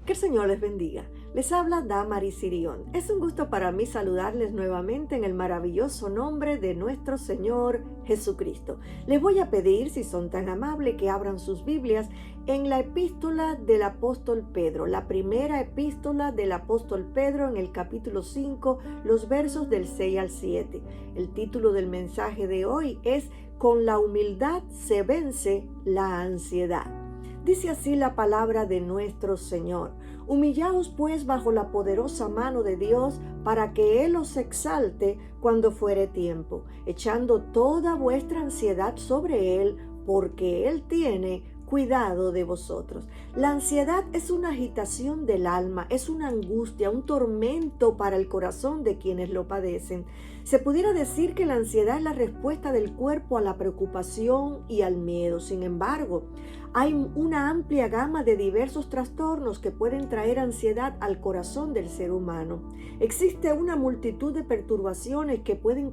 Que el Señor les bendiga. Les habla Damaris Sirión. Es un gusto para mí saludarles nuevamente en el maravilloso nombre de nuestro Señor Jesucristo. Les voy a pedir, si son tan amables, que abran sus Biblias en la epístola del apóstol Pedro, la primera epístola del apóstol Pedro en el capítulo 5, los versos del 6 al 7. El título del mensaje de hoy es "Con la humildad se vence la ansiedad". Dice así la palabra de nuestro Señor: Humillaos pues bajo la poderosa mano de Dios, para que Él os exalte cuando fuere tiempo, echando toda vuestra ansiedad sobre Él, porque Él tiene cuidado de vosotros. La ansiedad es una agitación del alma, es una angustia, un tormento para el corazón de quienes lo padecen. Se pudiera decir que la ansiedad es la respuesta del cuerpo a la preocupación y al miedo. Sin embargo, hay una amplia gama de diversos trastornos que pueden traer ansiedad al corazón del ser humano. Existe una multitud de perturbaciones que pueden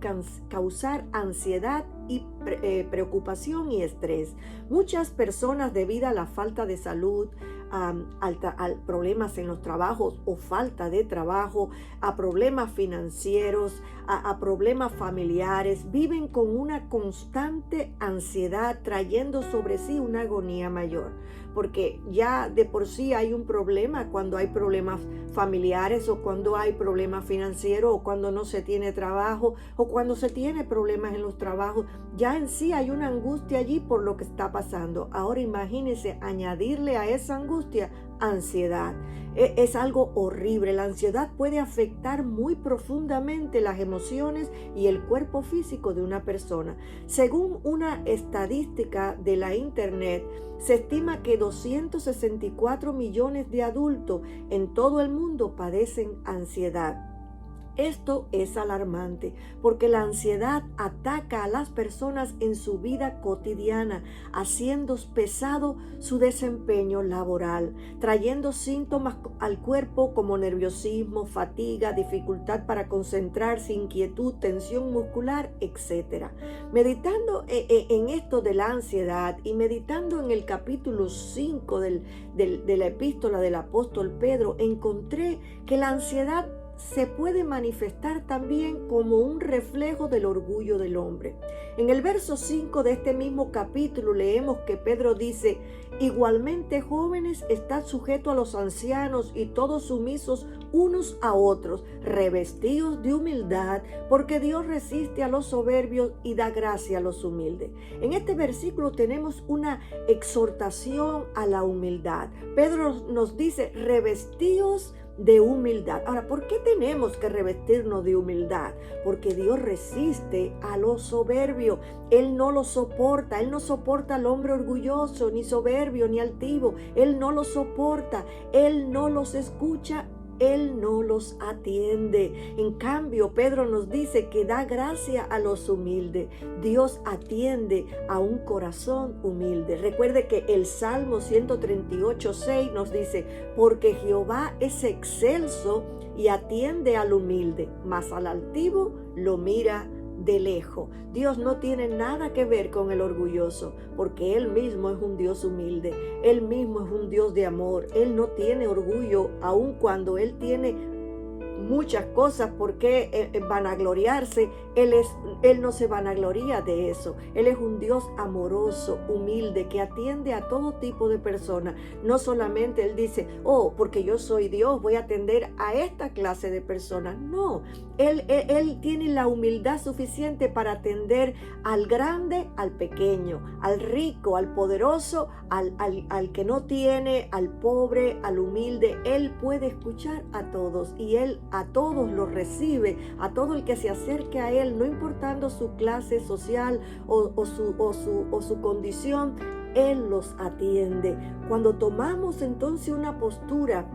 causar ansiedad y preocupación y estrés. Muchas personas, debido a la falta de salud, a problemas en los trabajos o falta de trabajo, a problemas financieros, a problemas familiares, viven con una constante ansiedad, trayendo sobre sí una agonía mayor, porque ya de por sí hay un problema cuando hay problemas familiares, o cuando hay problemas financieros, o cuando no se tiene trabajo, o cuando se tiene problemas en los trabajos. Ya en sí hay una angustia allí por lo que está pasando. Ahora imagínense añadirle a esa angustia ansiedad. Es algo horrible. La ansiedad puede afectar muy profundamente las emociones y el cuerpo físico de una persona. Según una estadística de la internet, se estima que 264 millones de adultos en todo el mundo padecen ansiedad. Esto es alarmante porque la ansiedad ataca a las personas en su vida cotidiana, haciendo pesado su desempeño laboral, trayendo síntomas al cuerpo como nerviosismo, fatiga, dificultad para concentrarse, inquietud, tensión muscular, etc. Meditando en esto de la ansiedad y meditando en el capítulo 5 de la epístola del apóstol Pedro, encontré que la ansiedad se puede manifestar también como un reflejo del orgullo del hombre. En el verso 5 de este mismo capítulo leemos que Pedro dice: igualmente, jóvenes, estad sujetos a los ancianos y todos sumisos unos a otros, revestidos de humildad, porque Dios resiste a los soberbios y da gracia a los humildes. En este versículo tenemos una exhortación a la humildad. Pedro nos dice: revestidos de humildad. Ahora, ¿por qué tenemos que revestirnos de humildad? Porque Dios resiste a los soberbios. Él no lo soporta. Él no soporta al hombre orgulloso, ni soberbio, ni altivo. Él no lo soporta. Él no los escucha. Él no los atiende. En cambio, Pedro nos dice que da gracia a los humildes. Dios atiende a un corazón humilde. Recuerde que el Salmo 138:6 nos dice: porque Jehová es excelso y atiende al humilde, mas al altivo lo mira de lejos. Dios no tiene nada que ver con el orgulloso, porque Él mismo es un Dios humilde. Él mismo es un Dios de amor. Él no tiene orgullo, aun cuando Él tiene muchas cosas por qué vanagloriarse. Él no se vanagloria de eso. Él es un Dios amoroso, humilde, que atiende a todo tipo de personas. No solamente Él dice: oh, porque yo soy Dios, voy a atender a esta clase de personas. No, Él tiene la humildad suficiente para atender al grande, al pequeño, al rico, al poderoso, al que no tiene, al pobre, al humilde. Él puede escuchar a todos, y Él a todos los recibe, a todo el que se acerque a Él, no importando su clase social o su condición. Él los atiende. Cuando tomamos entonces una postura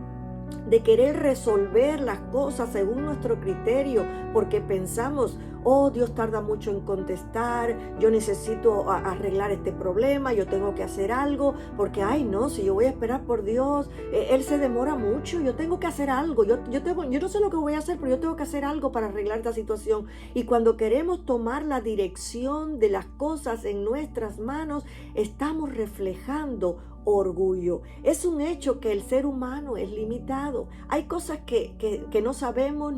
de querer resolver las cosas según nuestro criterio, porque pensamos: oh, Dios tarda mucho en contestar, yo necesito arreglar este problema, yo tengo que hacer algo, porque ay no, si yo voy a esperar por Dios, Él se demora mucho, yo tengo que hacer algo, yo no sé lo que voy a hacer, pero yo tengo que hacer algo para arreglar esta situación. Y cuando queremos tomar la dirección de las cosas en nuestras manos, estamos reflejando orgullo. Es un hecho que el ser humano es limitado. Hay cosas que no sabemos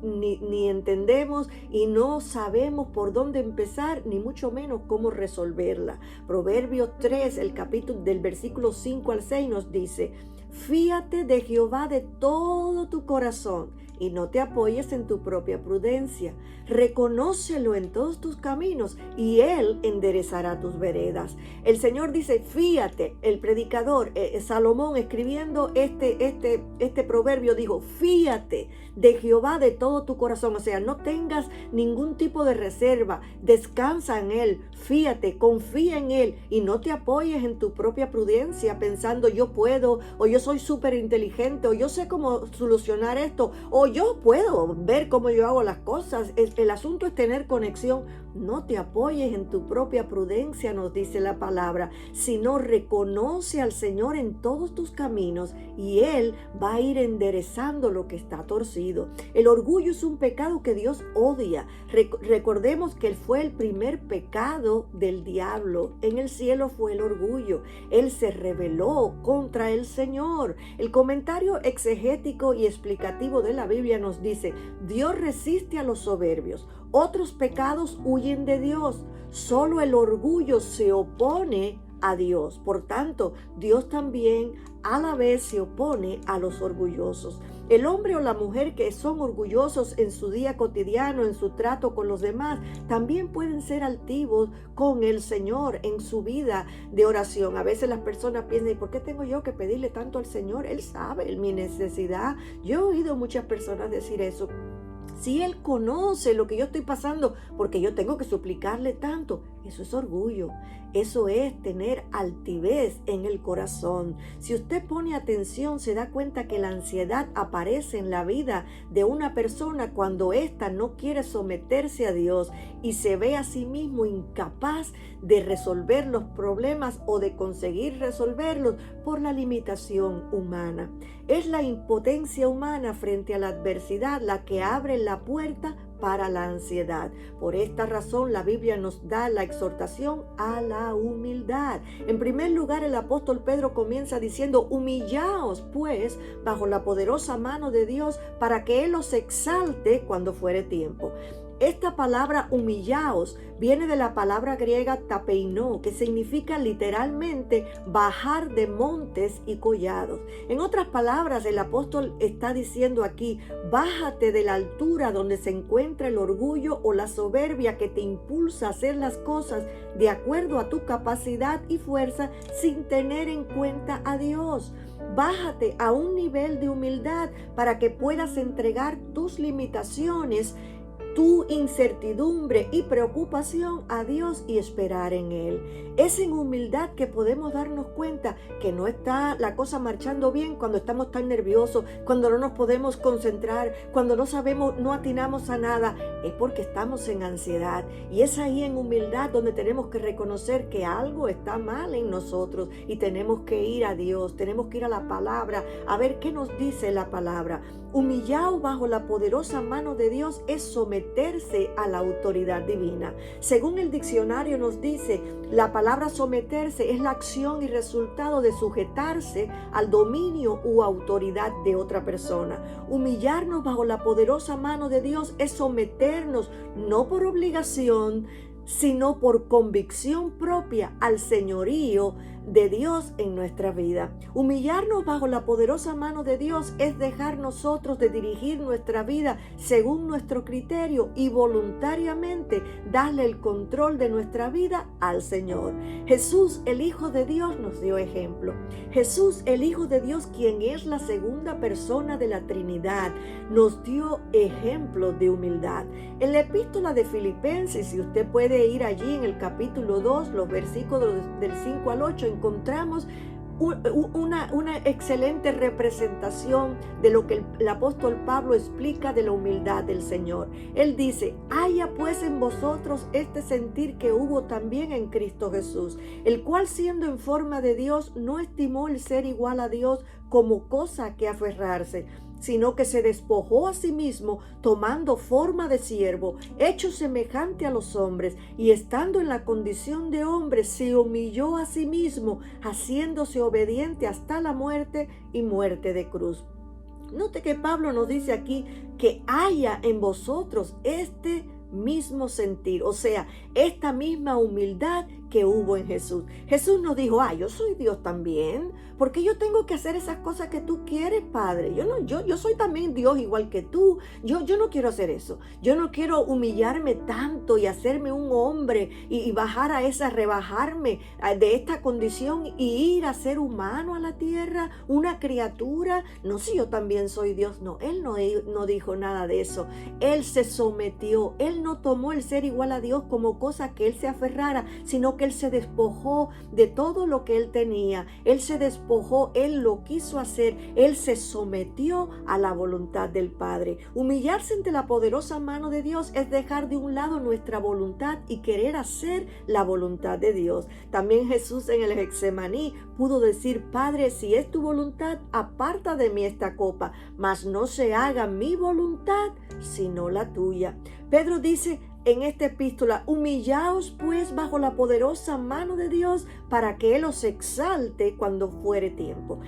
ni entendemos y no sabemos por dónde empezar, ni mucho menos cómo resolverla. Proverbios 3, el capítulo del versículo 5 al 6 nos dice: fíate de Jehová de todo tu corazón y no te apoyes en tu propia prudencia. Reconócelo en todos tus caminos y Él enderezará tus veredas. El Señor dice, fíate. El predicador Salomón, escribiendo este proverbio, dijo, fíate de Jehová de todo tu corazón. O sea, no tengas ningún tipo de reserva. Descansa en Él. Fíate, confía en Él y no te apoyes en tu propia prudencia pensando yo puedo, o yo soy súper inteligente, o yo sé cómo solucionar esto, o yo puedo ver cómo yo hago las cosas. El asunto es tener conexión. No te apoyes en tu propia prudencia, nos dice la palabra, sino reconoce al Señor en todos tus caminos y Él va a ir enderezando lo que está torcido. El orgullo es un pecado que Dios odia. Recordemos que Él fue el primer pecado del diablo. En el cielo fue el orgullo. Él se rebeló contra el Señor. El comentario exegético y explicativo de la Biblia nos dice, Dios resiste a los soberbios. Otros pecados huyen de Dios. Solo el orgullo se opone a Dios. Por tanto, Dios también a la vez se opone a los orgullosos. El hombre o la mujer que son orgullosos en su día cotidiano, en su trato con los demás, también pueden ser altivos con el Señor en su vida de oración. A veces las personas piensan, ¿y por qué tengo yo que pedirle tanto al Señor? Él sabe mi necesidad. Yo he oído muchas personas decir eso. Si Él conoce lo que yo estoy pasando, porque yo tengo que suplicarle tanto, eso es orgullo. Eso es tener altivez en el corazón. Si usted pone atención, se da cuenta que la ansiedad aparece en la vida de una persona cuando ésta no quiere someterse a Dios y se ve a sí mismo incapaz de resolver los problemas o de conseguir resolverlos por la limitación humana. Es la impotencia humana frente a la adversidad la que abre la puerta para la ansiedad. Por esta razón la Biblia nos da la exhortación a la humildad. En primer lugar, el apóstol Pedro comienza diciendo, humillaos pues bajo la poderosa mano de Dios para que Él os exalte cuando fuere tiempo. Esta palabra humillaos viene de la palabra griega tapeino, que significa literalmente bajar de montes y collados. En otras palabras, el apóstol está diciendo aquí, bájate de la altura donde se encuentra el orgullo o la soberbia que te impulsa a hacer las cosas de acuerdo a tu capacidad y fuerza sin tener en cuenta a Dios. Bájate a un nivel de humildad para que puedas entregar tus limitaciones, tu incertidumbre y preocupación a Dios y esperar en Él. Es en humildad que podemos darnos cuenta que no está la cosa marchando bien cuando estamos tan nerviosos, cuando no nos podemos concentrar, cuando no sabemos, no atinamos a nada. Es porque estamos en ansiedad. Y es ahí en humildad donde tenemos que reconocer que algo está mal en nosotros y tenemos que ir a Dios, tenemos que ir a la palabra, a ver qué nos dice la palabra. Humillado bajo la poderosa mano de Dios es someterse a la autoridad divina. Según el diccionario nos dice, la palabra someterse es la acción y resultado de sujetarse al dominio u autoridad de otra persona. Humillarnos bajo la poderosa mano de Dios es someternos no por obligación, sino por convicción propia al señorío de Dios en nuestra vida. Humillarnos bajo la poderosa mano de Dios es dejar nosotros de dirigir nuestra vida según nuestro criterio y voluntariamente darle el control de nuestra vida al Señor. Jesús, el Hijo de Dios, nos dio ejemplo. Jesús, el Hijo de Dios, quien es la segunda persona de la Trinidad, nos dio ejemplo de humildad. En la epístola de Filipenses, si usted puede ir allí en el capítulo 2, los versículos del 5 al 8, encontramos una excelente representación de lo que el apóstol Pablo explica de la humildad del Señor. Él dice, haya pues en vosotros este sentir que hubo también en Cristo Jesús, el cual siendo en forma de Dios no estimó el ser igual a Dios como cosa que aferrarse, sino que se despojó a sí mismo, tomando forma de siervo, hecho semejante a los hombres, y estando en la condición de hombre, se humilló a sí mismo, haciéndose obediente hasta la muerte y muerte de cruz. Note que Pablo nos dice aquí que haya en vosotros este mismo sentir, o sea, esta misma humildad que hubo en Jesús. Jesús nos dijo, yo soy Dios también, porque yo tengo que hacer esas cosas que tú quieres, Padre. Yo soy también Dios igual que tú. Yo no quiero hacer eso. Yo no quiero humillarme tanto y hacerme un hombre y bajar a rebajarme de esta condición y ir a ser humano a la tierra, una criatura. No, si yo también soy Dios. No, Él no dijo nada de eso. Él se sometió. Él no tomó el ser igual a Dios como cosa que Él se aferrara, sino que Él se despojó de todo lo que Él tenía. Él se despojó, Él lo quiso hacer, Él se sometió a la voluntad del Padre. Humillarse ante la poderosa mano de Dios es dejar de un lado nuestra voluntad y querer hacer la voluntad de Dios. También Jesús en el Getsemaní pudo decir, Padre, si es tu voluntad, aparta de mí esta copa, mas no se haga mi voluntad, sino la tuya. Pedro dice en esta epístola, humillaos pues bajo la poderosa mano de Dios para que Él os exalte cuando fuere tiempo.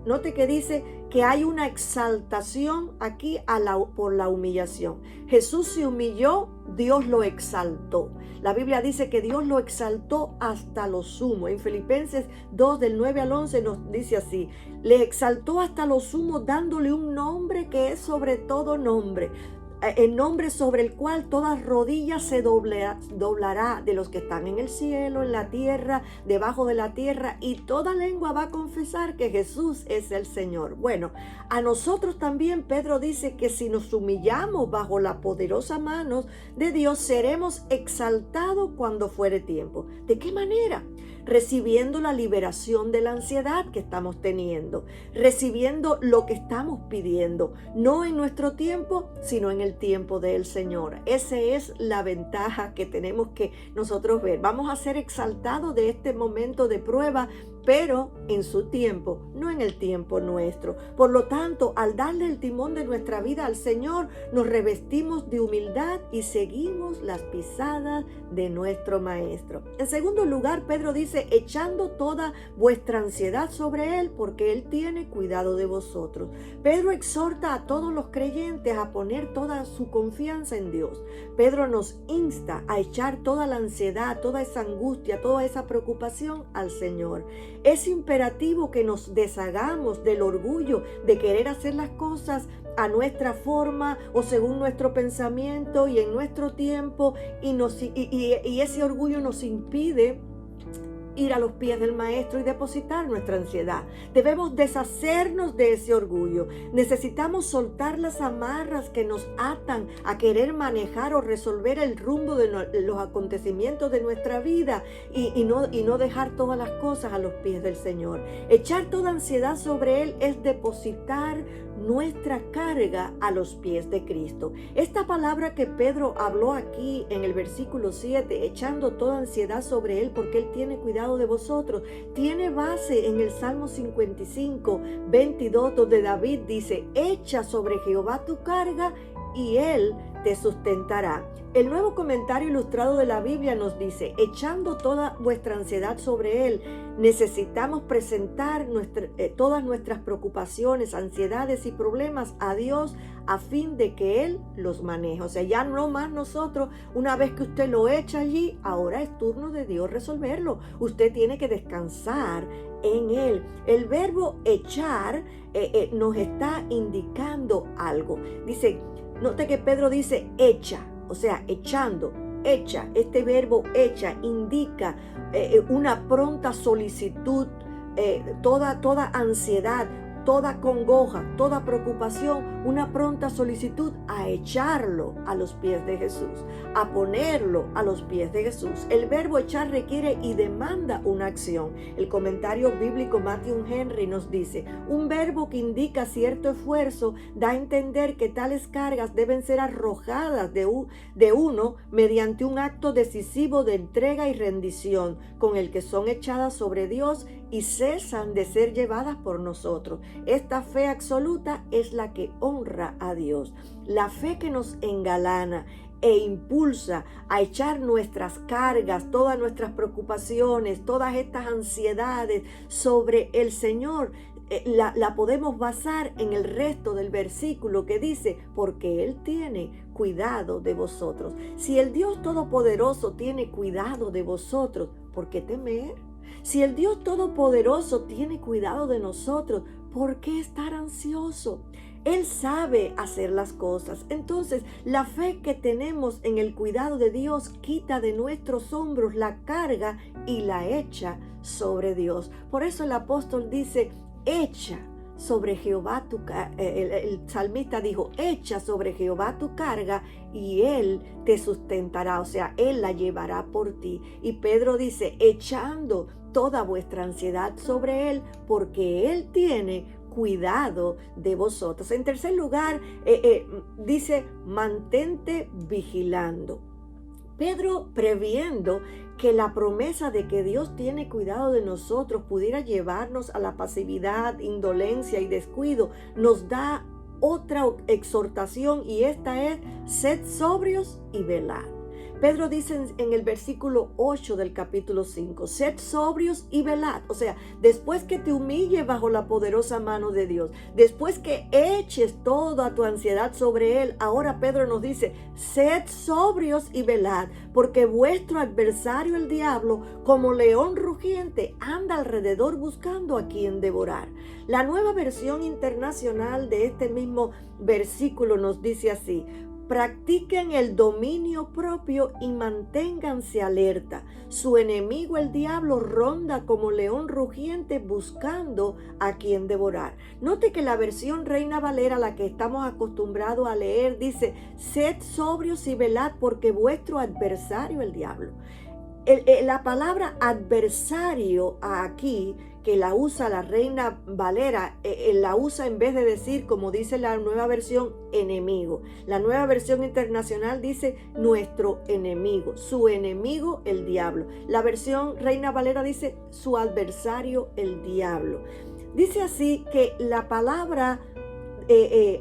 Note que dice que hay una exaltación aquí por la humillación. Jesús se humilló, Dios lo exaltó. La Biblia dice que Dios lo exaltó hasta lo sumo. En Filipenses 2, del 9 al 11 nos dice así, le exaltó hasta lo sumo dándole un nombre que es sobre todo nombre. El nombre sobre el cual toda rodilla se doblará de los que están en el cielo, en la tierra, debajo de la tierra, y toda lengua va a confesar que Jesús es el Señor. Bueno, a nosotros también Pedro dice que si nos humillamos bajo la poderosa mano de Dios, seremos exaltados cuando fuere tiempo. ¿De qué manera? Recibiendo la liberación de la ansiedad que estamos teniendo, recibiendo lo que estamos pidiendo, no en nuestro tiempo, sino en el tiempo del Señor. Esa es la ventaja que tenemos que nosotros ver. Vamos a ser exaltados de este momento de prueba, pero en su tiempo, no en el tiempo nuestro. Por lo tanto, al darle el timón de nuestra vida al Señor, nos revestimos de humildad y seguimos las pisadas de nuestro Maestro. En segundo lugar, Pedro dice, echando toda vuestra ansiedad sobre Él, porque Él tiene cuidado de vosotros. Pedro exhorta a todos los creyentes a poner toda su confianza en Dios. Pedro nos insta a echar toda la ansiedad, toda esa angustia, toda esa preocupación al Señor. Es imperativo que nos deshagamos del orgullo de querer hacer las cosas a nuestra forma o según nuestro pensamiento y en nuestro tiempo, y ese orgullo nos impide ir a los pies del Maestro y depositar nuestra ansiedad. Debemos deshacernos de ese orgullo. Necesitamos soltar las amarras que nos atan a querer manejar o resolver el rumbo de los acontecimientos de nuestra vida y no dejar todas las cosas a los pies del Señor. Echar toda ansiedad sobre Él es depositar nuestra carga a los pies de Cristo. Esta palabra que Pedro habló aquí en el versículo 7, echando toda ansiedad sobre Él porque Él tiene cuidado de vosotros, tiene base en el Salmo 55, 22, donde David dice, echa sobre Jehová tu carga y Él te sustentará. El Nuevo Comentario Ilustrado de la Biblia nos dice, echando toda vuestra ansiedad sobre Él, necesitamos presentar todas nuestras preocupaciones, ansiedades y problemas a Dios a fin de que Él los maneje. O sea, ya no más nosotros, una vez que usted lo echa allí, ahora es turno de Dios resolverlo. Usted tiene que descansar en Él. El verbo echar nos está indicando algo. Dice, note que Pedro dice echa, o sea, echando, echa. Este verbo echa indica una pronta solicitud, toda ansiedad, toda congoja, toda preocupación, una pronta solicitud a echarlo a los pies de Jesús, a ponerlo a los pies de Jesús. El verbo echar requiere y demanda una acción. El comentario bíblico Matthew Henry nos dice, un verbo que indica cierto esfuerzo da a entender que tales cargas deben ser arrojadas de uno mediante un acto decisivo de entrega y rendición, con el que son echadas sobre Dios y cesan de ser llevadas por nosotros. Esta fe absoluta es la que honra a Dios. La fe que nos engalana e impulsa a echar nuestras cargas, todas nuestras preocupaciones, todas estas ansiedades sobre el Señor. La podemos basar en el resto del versículo que dice, porque Él tiene cuidado de vosotros. Si el Dios Todopoderoso tiene cuidado de vosotros, ¿por qué temer? Si el Dios Todopoderoso tiene cuidado de nosotros, ¿por qué estar ansioso? Él sabe hacer las cosas. Entonces, la fe que tenemos en el cuidado de Dios quita de nuestros hombros la carga y la echa sobre Dios. Por eso el apóstol dice, echa sobre Jehová tu carga. El salmista dijo, echa sobre Jehová tu carga y Él te sustentará. O sea, Él la llevará por ti. Y Pedro dice, echando toda vuestra ansiedad sobre Él, porque Él tiene cuidado de vosotros. En tercer lugar, dice, mantente vigilando. Pedro, previendo que la promesa de que Dios tiene cuidado de nosotros pudiera llevarnos a la pasividad, indolencia y descuido, nos da otra exhortación, y esta es, sed sobrios y velad. Pedro dice en el versículo 8 del capítulo 5, sed sobrios y velad. O sea, después que te humilles bajo la poderosa mano de Dios, después que eches toda tu ansiedad sobre Él, ahora Pedro nos dice, sed sobrios y velad, porque vuestro adversario el diablo, como león rugiente, anda alrededor buscando a quien devorar. La Nueva Versión Internacional de este mismo versículo nos dice así, practiquen el dominio propio y manténganse alerta. Su enemigo el diablo ronda como león rugiente buscando a quien devorar. Note que la versión Reina Valera, la que estamos acostumbrados a leer, dice, sed sobrios y velad porque vuestro adversario el diablo. La palabra adversario aquí, que la usa la Reina Valera, la usa en vez de decir, como dice la Nueva Versión, enemigo. La Nueva Versión Internacional dice nuestro enemigo, su enemigo el diablo. La versión Reina Valera dice su adversario el diablo. Dice así que la palabra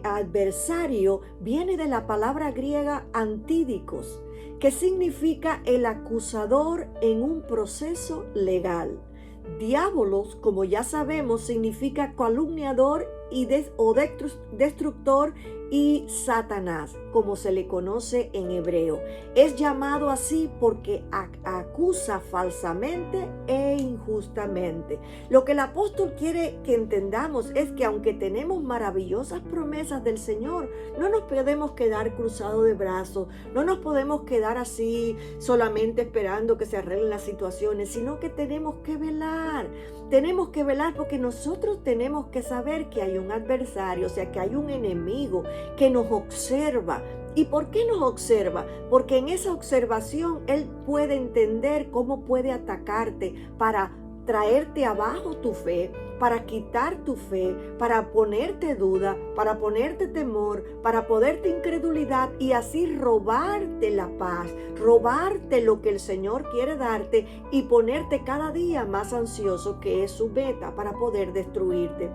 adversario viene de la palabra griega antídicos, que significa el acusador en un proceso legal. Diabolos, como ya sabemos, significa calumniador o destructor, y Satanás, como se le conoce en hebreo. Es llamado así porque acusa falsamente e injustamente. Lo que el apóstol quiere que entendamos es que aunque tenemos maravillosas promesas del Señor, no nos podemos quedar cruzados de brazos, no nos podemos quedar así solamente esperando que se arreglen las situaciones, sino que tenemos que velar. Tenemos que velar porque nosotros tenemos que saber que hay un adversario, o sea, que hay un enemigo que nos observa. ¿Y por qué nos observa? Porque en esa observación Él puede entender cómo puede atacarte para traerte abajo tu fe, para quitar tu fe, para ponerte duda, para ponerte temor, para ponerte incredulidad y así robarte la paz, robarte lo que el Señor quiere darte y ponerte cada día más ansioso, que es su meta, para poder destruirte.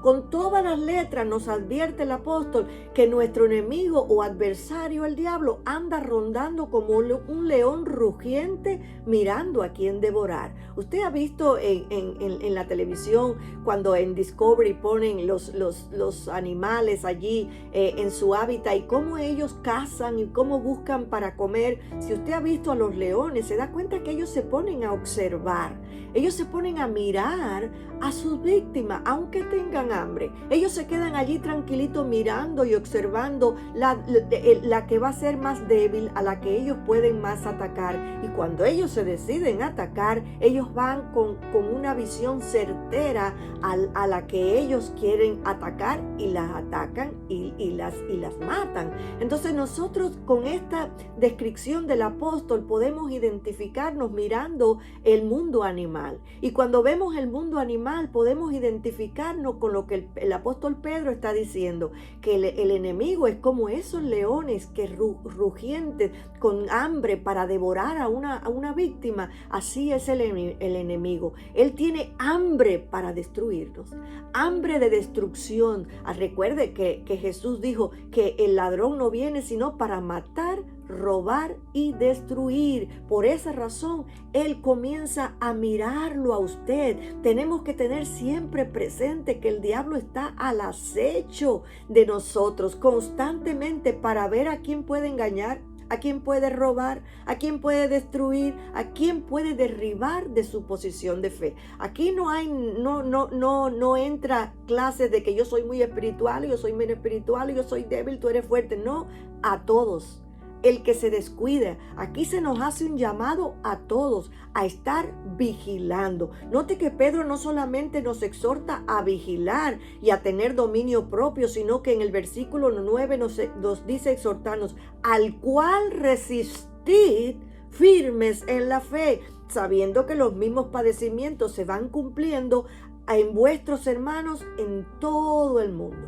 Con todas las letras nos advierte el apóstol que nuestro enemigo o adversario, el diablo, anda rondando como un león rugiente mirando a quien devorar. Usted ha visto en la televisión cuando en Discovery ponen los animales allí en su hábitat y cómo ellos cazan y cómo buscan para comer. Si usted ha visto a los leones, se da cuenta que ellos se ponen a observar. Ellos se ponen a mirar a sus víctimas, aunque tengan hambre. Ellos se quedan allí tranquilitos mirando y observando la que va a ser más débil, a la que ellos pueden más atacar. Y cuando ellos se deciden atacar, ellos van con una visión certera a la que ellos quieren atacar y las atacan y las matan. Entonces nosotros con esta descripción del apóstol podemos identificarnos mirando el mundo animal. Y cuando vemos el mundo animal podemos identificarnos con lo que el apóstol Pedro está diciendo, que el enemigo es como esos leones que rugientes con hambre para devorar a una víctima. Así es el enemigo. Él tiene hambre para destruirnos, hambre de destrucción. Recuerde que Jesús dijo que el ladrón no viene sino para matar, robar y destruir. Por esa razón, Él comienza a mirarlo a usted. Tenemos que tener siempre presente que el diablo está al acecho de nosotros constantemente para ver a quién puede engañar, a quién puede robar, a quién puede destruir, a quién puede derribar de su posición de fe. Aquí no entra clases de que yo soy muy espiritual, yo soy menos espiritual, yo soy débil, tú eres fuerte. No, a todos. El que se descuida, aquí se nos hace un llamado a todos a estar vigilando. Note que Pedro no solamente nos exhorta a vigilar y a tener dominio propio, sino que en el versículo 9 nos dice exhortarnos, al cual resistid firmes en la fe, sabiendo que los mismos padecimientos se van cumpliendo en vuestros hermanos en todo el mundo.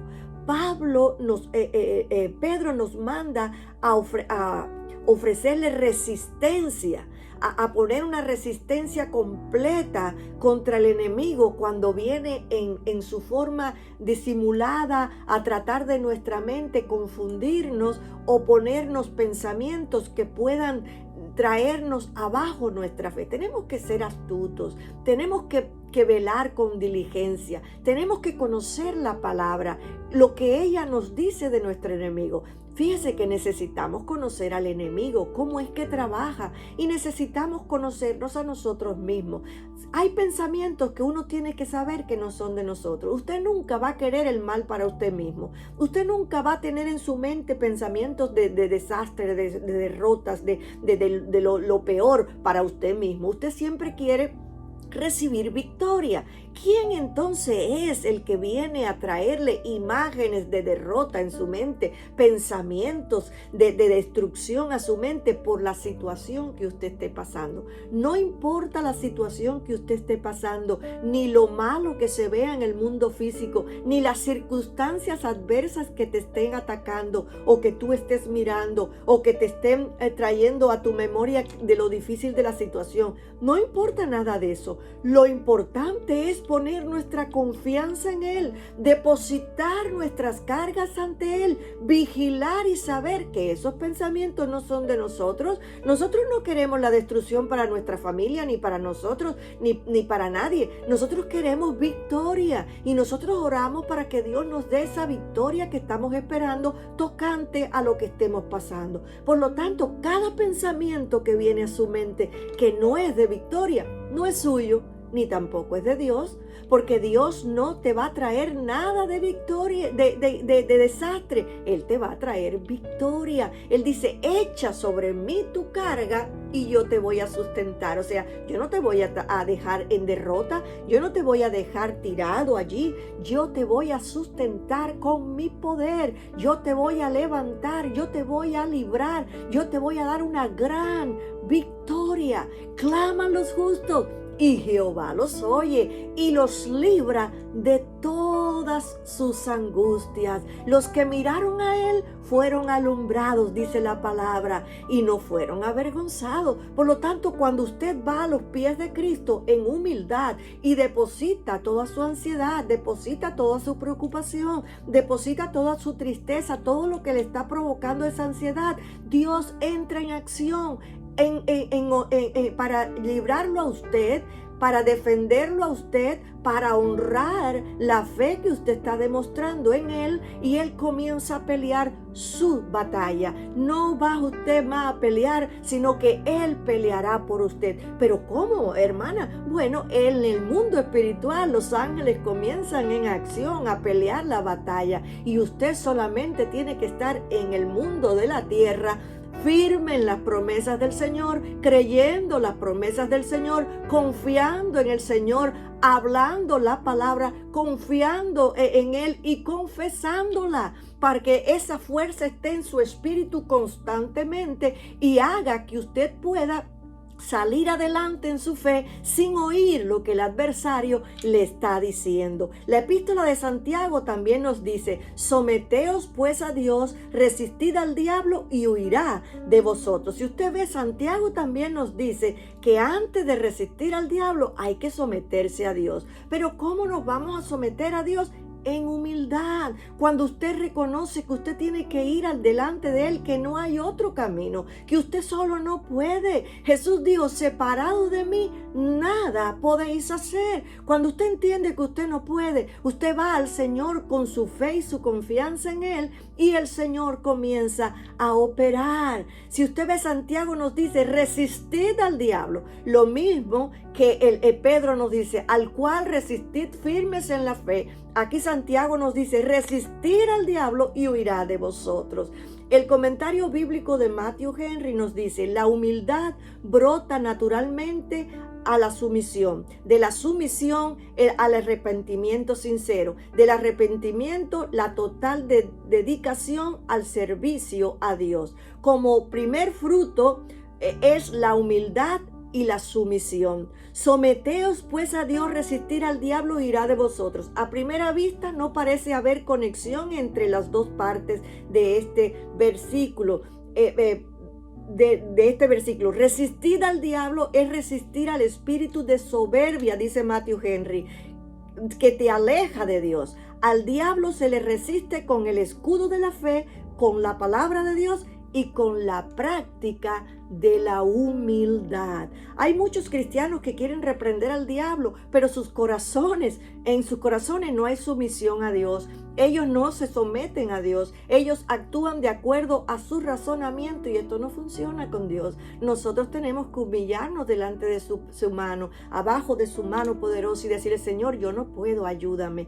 Pedro nos manda a ofrecerle resistencia, a poner una resistencia completa contra el enemigo cuando viene en su forma disimulada a tratar de nuestra mente confundirnos o ponernos pensamientos que puedan traernos abajo nuestra fe. Tenemos que ser astutos, tenemos que velar con diligencia, tenemos que conocer la palabra, lo que ella nos dice de nuestro enemigo. Fíjese que necesitamos conocer al enemigo, cómo es que trabaja, y necesitamos conocernos a nosotros mismos. Hay pensamientos que uno tiene que saber que no son de nosotros. Usted nunca va a querer el mal para usted mismo. Usted nunca va a tener en su mente pensamientos de desastre, de derrotas, de lo peor para usted mismo. Usted siempre quiere recibir victoria. ¿Quién entonces es el que viene a traerle imágenes de derrota en su mente, pensamientos de destrucción a su mente por la situación que usted esté pasando? No importa la situación que usted esté pasando, ni lo malo que se vea en el mundo físico, ni las circunstancias adversas que te estén atacando o que tú estés mirando o que te estén trayendo a tu memoria de lo difícil de la situación. No importa nada de eso. Lo importante es poner nuestra confianza en Él, depositar nuestras cargas ante Él, vigilar y saber que esos pensamientos no son de nosotros. Nosotros no queremos la destrucción para nuestra familia, ni para nosotros, ni para nadie. Nosotros queremos victoria y nosotros oramos para que Dios nos dé esa victoria que estamos esperando tocante a lo que estemos pasando. Por lo tanto, cada pensamiento que viene a su mente que no es de victoria, no es suyo, ni tampoco es de Dios, porque Dios no te va a traer nada de victoria, de desastre. Él te va a traer victoria. Él dice, echa sobre mí tu carga y yo te voy a sustentar. O sea, yo no te voy a dejar en derrota, yo no te voy a dejar tirado allí, yo te voy a sustentar con mi poder, yo te voy a levantar, yo te voy a librar, yo te voy a dar una gran victoria. Claman los justos y Jehová los oye y los libra de todas sus angustias. Los que miraron a Él fueron alumbrados, dice la palabra, y no fueron avergonzados. Por lo tanto, cuando usted va a los pies de Cristo en humildad y deposita toda su ansiedad, deposita toda su preocupación, deposita toda su tristeza, todo lo que le está provocando esa ansiedad, Dios entra en acción para librarlo a usted, para defenderlo a usted, para honrar la fe que usted está demostrando en Él, y Él comienza a pelear su batalla. No va usted más a pelear, sino que Él peleará por usted. ¿Pero cómo, hermana? Bueno, en el mundo espiritual los ángeles comienzan en acción a pelear la batalla, y usted solamente tiene que estar en el mundo de la tierra, firme en las promesas del Señor, creyendo las promesas del Señor, confiando en el Señor, hablando la palabra, confiando en Él y confesándola, para que esa fuerza esté en su espíritu constantemente y haga que usted pueda salir adelante en su fe sin oír lo que el adversario le está diciendo. La epístola de Santiago también nos dice: someteos pues a Dios, resistid al diablo y huirá de vosotros. Si usted ve, Santiago también nos dice que antes de resistir al diablo hay que someterse a Dios. Pero ¿cómo nos vamos a someter a Dios? En humildad, cuando usted reconoce que usted tiene que ir al delante de Él, que no hay otro camino, que usted solo no puede. Jesús dijo: separado de mí, nada podéis hacer. Cuando usted entiende que usted no puede, usted va al Señor con su fe y su confianza en Él, y el Señor comienza a operar. Si usted ve, Santiago nos dice: resistid al diablo. Lo mismo que Pedro nos dice: al cual resistid firmes en la fe. Aquí Santiago nos dice: resistir al diablo y huirá de vosotros. El comentario bíblico de Matthew Henry nos dice: la humildad brota naturalmente a la sumisión, de la sumisión al arrepentimiento sincero, del arrepentimiento la total dedicación al servicio a Dios. Como primer fruto es la humildad y la sumisión. Someteos pues a Dios, resistir al diablo y irá de vosotros. A primera vista no parece haber conexión entre las dos partes de este versículo. De este versículo, resistir al diablo es resistir al espíritu de soberbia, dice Matthew Henry, que te aleja de Dios. Al diablo se le resiste con el escudo de la fe, con la palabra de Dios y con la práctica de la humildad. Hay muchos cristianos que quieren reprender al diablo, pero en sus corazones no hay sumisión a Dios. Ellos no se someten a Dios. Ellos actúan de acuerdo a su razonamiento, y esto no funciona con Dios. Nosotros tenemos que humillarnos delante de su mano, abajo de su mano poderosa, y decirle: Señor, yo no puedo, ayúdame.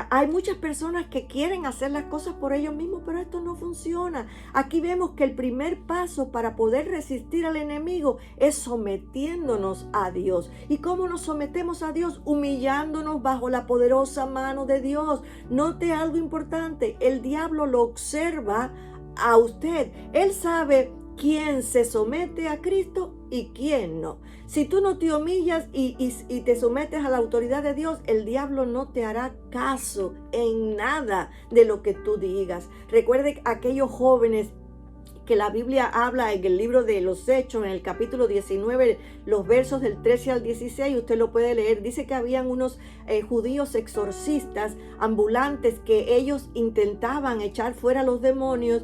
Hay muchas personas que quieren hacer las cosas por ellos mismos, pero esto no funciona. Aquí vemos que el primer paso para poder resistir al enemigo es sometiéndonos a Dios. ¿Y cómo nos sometemos a Dios? Humillándonos bajo la poderosa mano de Dios. Note algo importante: el diablo lo observa a usted. Él sabe quién se somete a Cristo y quién no. Si tú no te humillas y te sometes a la autoridad de Dios, el diablo no te hará caso en nada de lo que tú digas. Recuerde aquellos jóvenes que la Biblia habla en el libro de los Hechos, en el capítulo 19, los versos del 13 al 16, usted lo puede leer. Dice que habían unos judíos exorcistas ambulantes que ellos intentaban echar fuera los demonios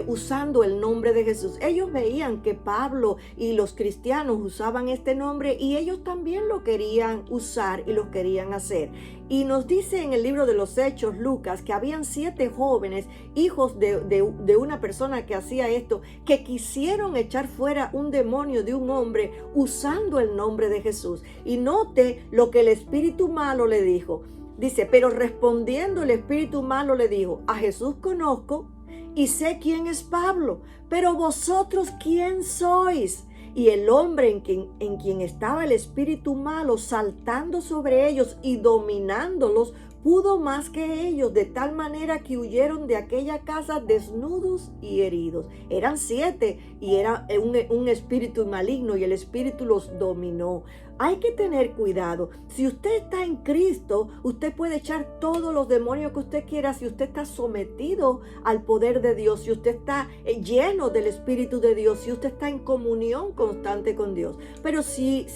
usando el nombre de Jesús. Ellos veían que Pablo y los cristianos usaban este nombre, y ellos también lo querían usar y lo querían hacer. Y nos dice en el libro de los Hechos, Lucas, que habían 7 jóvenes, hijos de una persona que hacía esto, que quisieron echar fuera un demonio de un hombre usando el nombre de Jesús. Y note lo que el espíritu malo le dijo. Dice: pero respondiendo el espíritu malo le dijo: a Jesús conozco y sé quién es Pablo, pero vosotros ¿quién sois? Y el hombre en quien estaba el espíritu malo, saltando sobre ellos y dominándolos, pudo más que ellos, de tal manera que huyeron de aquella casa desnudos y heridos. Eran 7 y era un espíritu maligno, y el espíritu los dominó. Hay que tener cuidado. Si usted está en Cristo, usted puede echar todos los demonios que usted quiera. Si usted está sometido al poder de Dios, si usted está lleno del Espíritu de Dios, si usted está en comunión constante con Dios. Pero si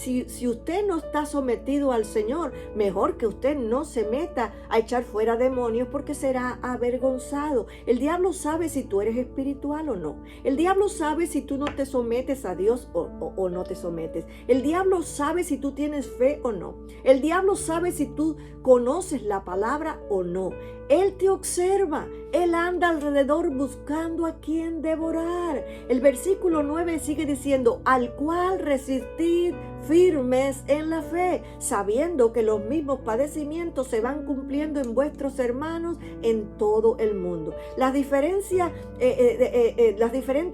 usted no está sometido al Señor, mejor que usted no se meta a echar fuera demonios, porque será avergonzado. El diablo sabe si tú eres espiritual o no. El diablo sabe si tú no te sometes a Dios o no te sometes. El diablo sabe si tú tienes fe o no. El diablo sabe si tú conoces la palabra o no. Él te observa. Él anda alrededor buscando a quien devorar. El versículo 9 sigue diciendo: al cual resistid firmes en la fe, sabiendo que los mismos padecimientos se van cumpliendo en vuestros hermanos en todo el mundo. Las diferentes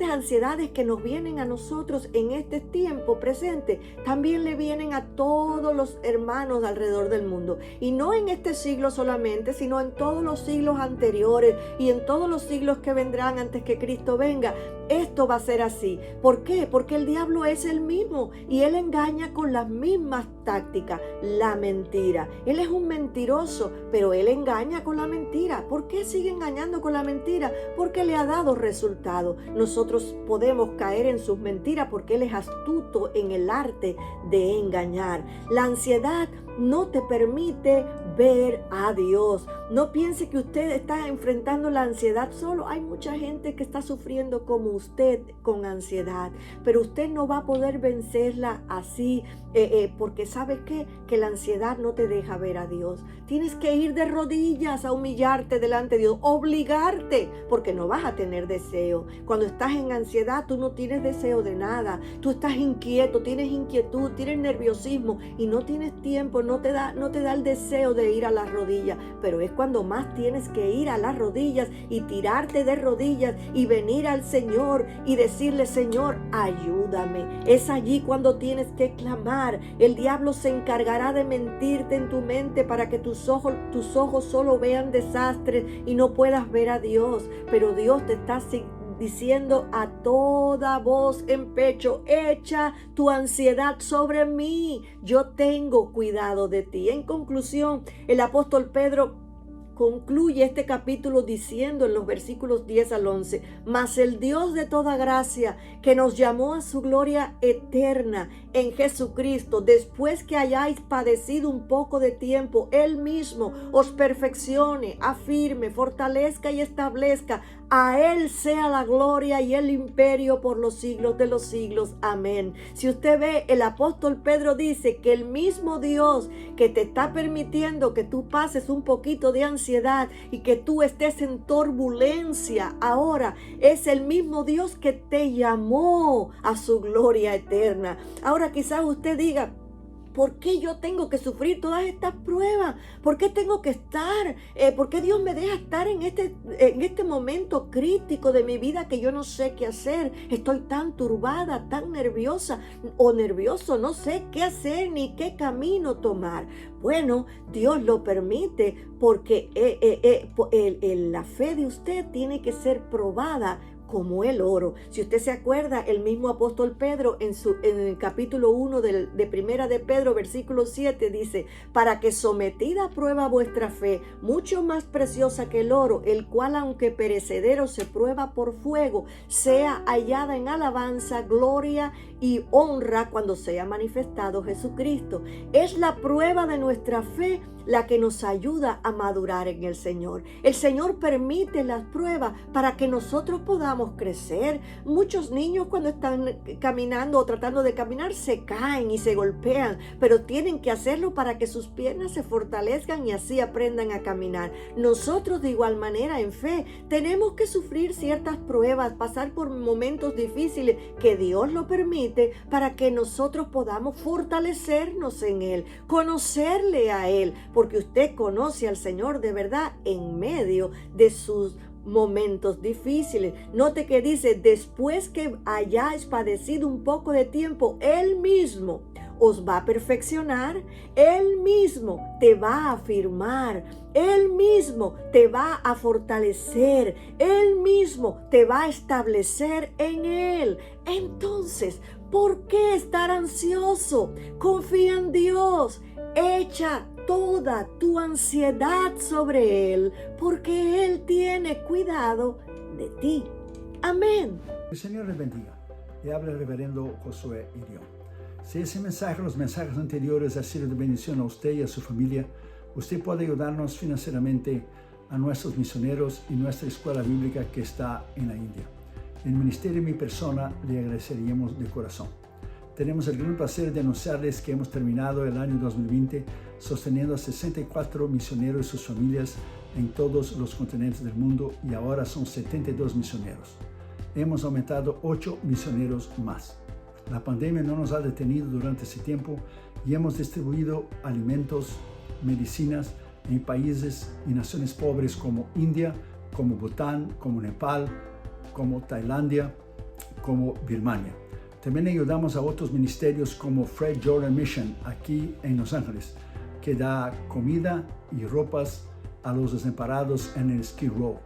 ansiedades que nos vienen a nosotros en este tiempo presente, también le vienen a todos los hermanos alrededor del mundo. Y no en este siglo solamente, sino en todos los siglos anteriores y en todos los siglos que vendrán antes que Cristo venga. Esto va a ser así. ¿Por qué? Porque el diablo es el mismo y él engaña con las mismas tácticas, la mentira. Él es un mentiroso, pero él engaña con la mentira. ¿Por qué sigue engañando con la mentira? Porque le ha dado resultado. Nosotros podemos caer en sus mentiras porque él es astuto en el arte de engañar. La ansiedad no te permite ver a Dios. No piense que usted está enfrentando la ansiedad solo. Hay mucha gente que está sufriendo como usted con ansiedad, pero usted no va a poder vencerla así, porque ¿sabes qué? Que la ansiedad no te deja ver a Dios. Tienes que ir de rodillas a humillarte delante de Dios, obligarte, porque no vas a tener deseo. Cuando estás en ansiedad, tú no tienes deseo de nada. Tú estás inquieto, tienes inquietud, tienes nerviosismo y no tienes tiempo, no te da el deseo de ir a las rodillas. Pero es cuando más tienes que ir a las rodillas y tirarte de rodillas y venir al Señor y decirle: Señor, ayúdame. Es allí cuando tienes que clamar. El diablo se encargará de mentirte en tu mente para que tus ojos solo vean desastres y no puedas ver a Dios. Pero Dios te está diciendo a toda voz en pecho: echa tu ansiedad sobre mí, yo tengo cuidado de ti. En conclusión, el apóstol Pedro concluye este capítulo diciendo en los versículos 10 al 11: mas el Dios de toda gracia, que nos llamó a su gloria eterna en Jesucristo, después que hayáis padecido un poco de tiempo, Él mismo os perfeccione, afirme, fortalezca y establezca. A Él sea la gloria y el imperio por los siglos de los siglos. Amén. Si usted ve, el apóstol Pedro dice que el mismo Dios que te está permitiendo que tú pases un poquito de ansiedad y que tú estés en turbulencia ahora, es el mismo Dios que te llamó a su gloria eterna. Ahora quizás usted diga: ¿por qué yo tengo que sufrir todas estas pruebas? ¿Por qué tengo que estar? ¿Por qué Dios me deja estar en este momento crítico de mi vida que yo no sé qué hacer? Estoy tan turbada, tan nerviosa o nervioso, no sé qué hacer ni qué camino tomar. Bueno, Dios lo permite porque la fe de usted tiene que ser probada como el oro. Si usted se acuerda, el mismo apóstol Pedro en el capítulo 1 de Primera de Pedro, versículo 7, dice: para que sometida a prueba vuestra fe, mucho más preciosa que el oro, el cual aunque perecedero se prueba por fuego, sea hallada en alabanza, gloria y honra cuando sea manifestado Jesucristo. Es la prueba de nuestra fe la que nos ayuda a madurar en el Señor. El Señor permite las pruebas para que nosotros podamos crecer. Muchos niños cuando están caminando o tratando de caminar se caen y se golpean, pero tienen que hacerlo para que sus piernas se fortalezcan y así aprendan a caminar. Nosotros de igual manera en fe tenemos que sufrir ciertas pruebas, pasar por momentos difíciles que Dios lo permite para que nosotros podamos fortalecernos en Él, conocerle a Él, porque usted conoce al Señor de verdad en medio de sus momentos difíciles. Note que dice: después que hayáis padecido un poco de tiempo, Él mismo os va a perfeccionar, Él mismo te va a afirmar, Él mismo te va a fortalecer, Él mismo te va a establecer en Él. Entonces, ¿por qué estar ansioso? Confía en Dios, echa toda tu ansiedad sobre Él, porque Él tiene cuidado de ti. Amén. El Señor les bendiga. Le habla el reverendo Josué Irión. Si ese mensaje, los mensajes anteriores, ha sido de bendición a usted y a su familia, usted puede ayudarnos financieramente a nuestros misioneros y nuestra escuela bíblica que está en la India. En el ministerio y mi persona le agradeceríamos de corazón. Tenemos el gran placer de anunciarles que hemos terminado el año 2020 sosteniendo a 64 misioneros y sus familias en todos los continentes del mundo, y ahora son 72 misioneros. Hemos aumentado 8 misioneros más. La pandemia no nos ha detenido durante ese tiempo y hemos distribuido alimentos, medicinas en países y naciones pobres como India, como Bután, como Nepal, como Tailandia, como Birmania. También ayudamos a otros ministerios como Fred Jordan Mission aquí en Los Ángeles, que da comida y ropas a los desamparados en el Skid Row.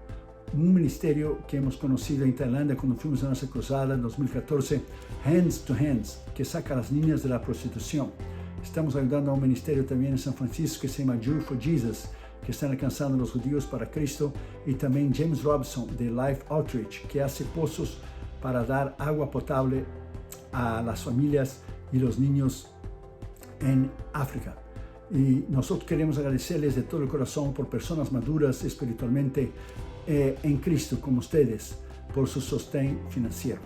Un ministerio que hemos conocido en Tailandia cuando fuimos a nuestra cruzada en 2014, Hands to Hands, que saca a las niñas de la prostitución. Estamos ayudando a un ministerio también en San Francisco que se llama Jew for Jesus, que están alcanzando a los judíos para Cristo, y también James Robson de Life Outreach, que hace pozos para dar agua potable a las familias y los niños en África. Y nosotros queremos agradecerles de todo el corazón por personas maduras espiritualmente en Cristo como ustedes, por su sostén financiero.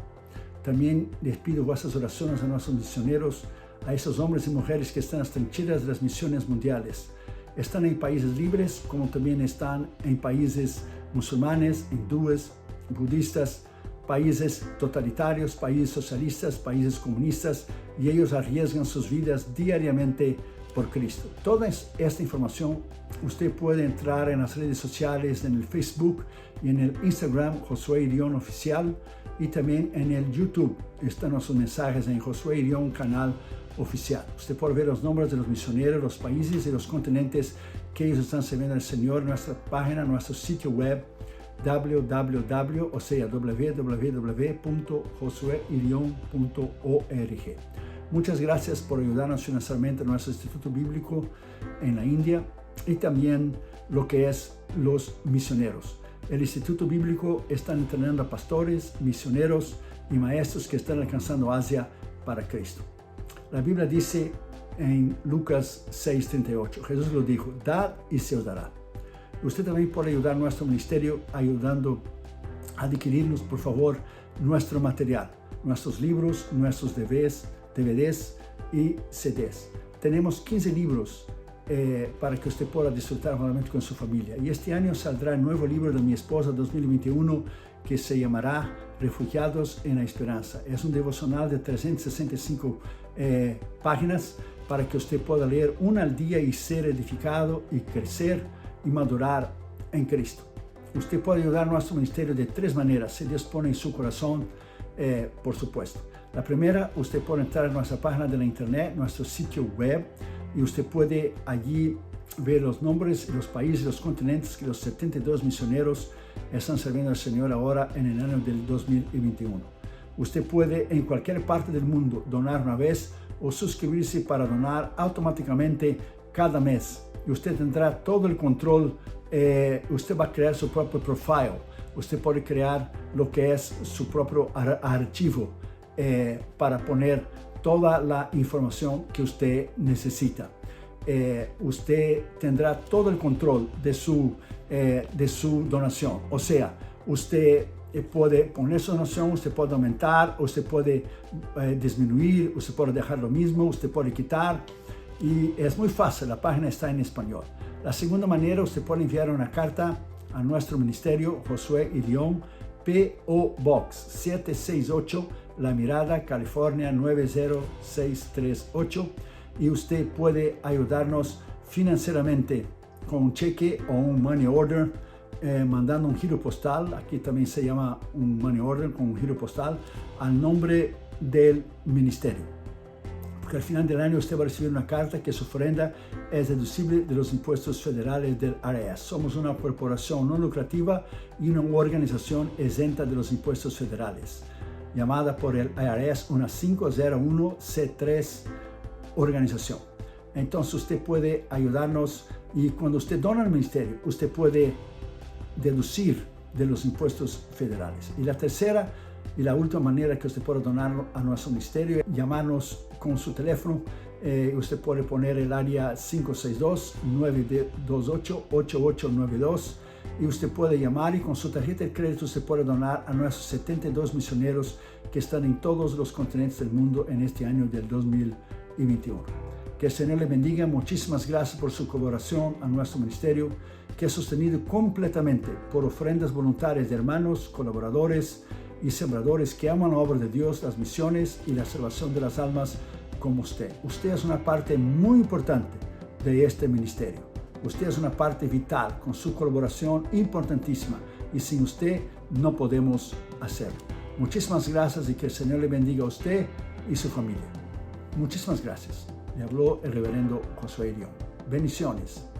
También les pido vuestras oraciones a nuestros misioneros, a esos hombres y mujeres que están en las trincheras de las misiones mundiales. Están en países libres, como también están en países musulmanes, hindúes, budistas, países totalitarios, países socialistas, países comunistas, y ellos arriesgan sus vidas diariamente por Cristo. Toda esta información usted puede entrar en las redes sociales, en el Facebook y en el Instagram Josué Irión Oficial, y también en el YouTube están nuestros mensajes en Josué Irión Canal Oficial. Usted puede ver los nombres de los misioneros, los países y los continentes que ellos están sirviendo al Señor en nuestra página, nuestro sitio web www.josueirion.org. Muchas gracias por ayudarnos financieramente a nuestro Instituto Bíblico en la India y también lo que es los misioneros. El Instituto Bíblico está entrenando a pastores, misioneros y maestros que están alcanzando Asia para Cristo. La Biblia dice en Lucas 6:38, Jesús lo dijo: dad y se os dará. Usted también puede ayudar a nuestro ministerio ayudando a adquirirnos, por favor, nuestro material, nuestros libros, nuestros DVDs y CDs. Tenemos 15 libros para que usted pueda disfrutar nuevamente con su familia. Y este año saldrá el nuevo libro de mi esposa 2021 que se llamará Refugiados en la Esperanza. Es un devocional de 365 páginas para que usted pueda leer una al día y ser edificado y crecer y madurar en Cristo. Usted puede ayudar a nuestro ministerio de 3 maneras, si Dios pone en su corazón, por supuesto. La primera, usted puede entrar en nuestra página de la internet, nuestro sitio web, y usted puede allí ver los nombres, los países, los continentes que los 72 misioneros están sirviendo al Señor ahora en el año del 2021. Usted puede en cualquier parte del mundo donar una vez o suscribirse para donar automáticamente cada mes. Y usted tendrá todo el control, usted va a crear su propio profile, usted puede crear lo que es su propio archivo para poner toda la información que usted necesita. Usted tendrá todo el control de su donación, o sea, usted puede poner su donación, usted puede aumentar, usted puede disminuir, usted puede dejar lo mismo, usted puede quitar. Y es muy fácil, la página está en español. La segunda manera, usted puede enviar una carta a nuestro ministerio, Josué Irión, P.O. Box 768, La Mirada, California 90638. Y usted puede ayudarnos financieramente con un cheque o un money order, mandando un giro postal, aquí también se llama un money order con un giro postal, al nombre del ministerio. Porque al final del año usted va a recibir una carta que su ofrenda es deducible de los impuestos federales del IRS. Somos una corporación no lucrativa y una organización exenta de los impuestos federales, llamada por el IRS una 501c3 organización. Entonces usted puede ayudarnos, y cuando usted dona al ministerio, usted puede deducir de los impuestos federales. Y la tercera y la última manera que usted puede donar a nuestro ministerio, llamarnos con su teléfono. Usted puede poner el área 562-928-8892 y usted puede llamar, y con su tarjeta de crédito usted puede donar a nuestros 72 misioneros que están en todos los continentes del mundo en este año del 2021. Que el Señor le bendiga. Muchísimas gracias por su colaboración a nuestro ministerio, que es sostenido completamente por ofrendas voluntarias de hermanos, colaboradores y sembradores que aman la obra de Dios, las misiones y la salvación de las almas como usted. Usted es una parte muy importante de este ministerio. Usted es una parte vital con su colaboración importantísima y sin usted no podemos hacerlo. Muchísimas gracias y que el Señor le bendiga a usted y su familia. Muchísimas gracias. Le habló el reverendo Josué Irión. Bendiciones.